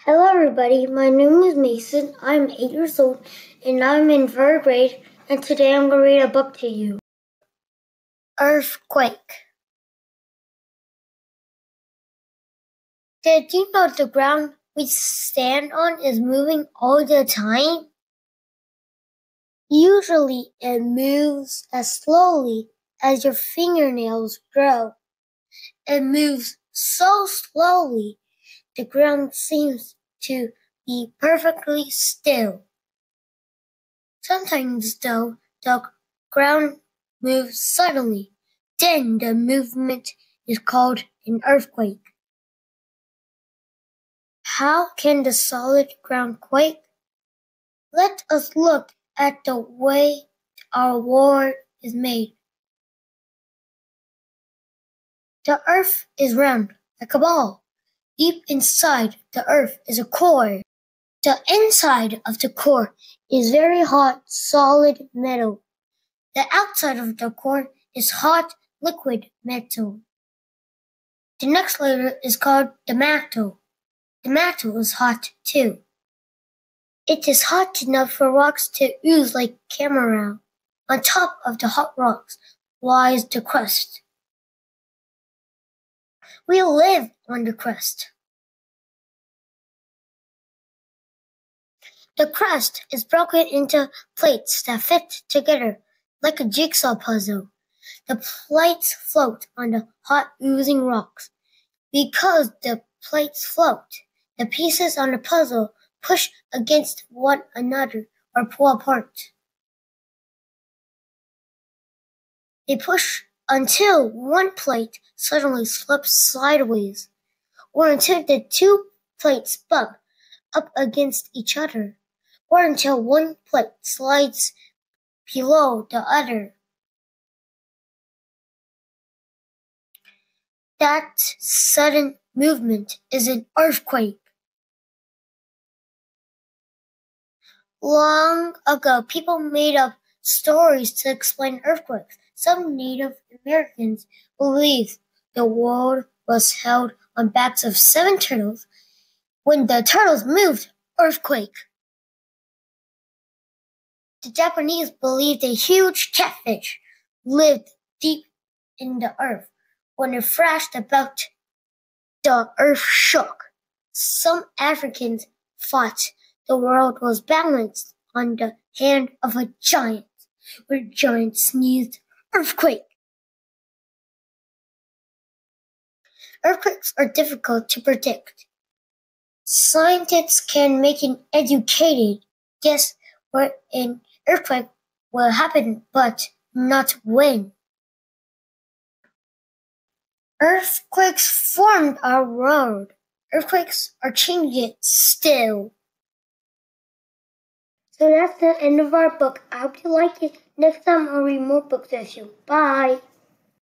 Hello everybody, my name is Mason. I'm 8 years old and I'm in 3rd grade, and today I'm going to read a book to you. Earthquake. Did you know the ground we stand on is moving all the time? Usually it moves as slowly as your fingernails grow. It moves so slowly the ground seems to be perfectly still. Sometimes, though, the ground moves suddenly. Then the movement is called an earthquake. How can the solid ground quake? Let us look at the way our world is made. The earth is round, like a ball. Deep inside the earth is a core. The inside of the core is very hot, solid metal. The outside of the core is hot, liquid metal. The next layer is called the mantle. The mantle is hot too. It is hot enough for rocks to ooze like caramel. On top of the hot rocks lies the crust. We live on the crust. The crust is broken into plates that fit together like a jigsaw puzzle. The plates float on the hot oozing rocks. Because the plates float, the pieces on the puzzle push against one another or pull apart. They push until one plate suddenly slips sideways, or until the two plates bump up against each other, or until one plate slides below the other. That sudden movement is an earthquake. Long ago, people made up stories to explain earthquakes. Some Native Americans believed the world was held on backs of 7 turtles. When the turtles moved, earthquake. The Japanese believed a huge catfish lived deep in the earth. When it thrashed about, the earth shook. Some Africans thought the world was balanced on the hand of a giant. When a giant sneezed, earthquake. Earthquakes are difficult to predict. Scientists can make an educated guess where an earthquake will happen, but not when. Earthquakes formed our world. Earthquakes are changing it still. So that's the end of our book. I hope you like it. Next time I'll read more books with you. Bye.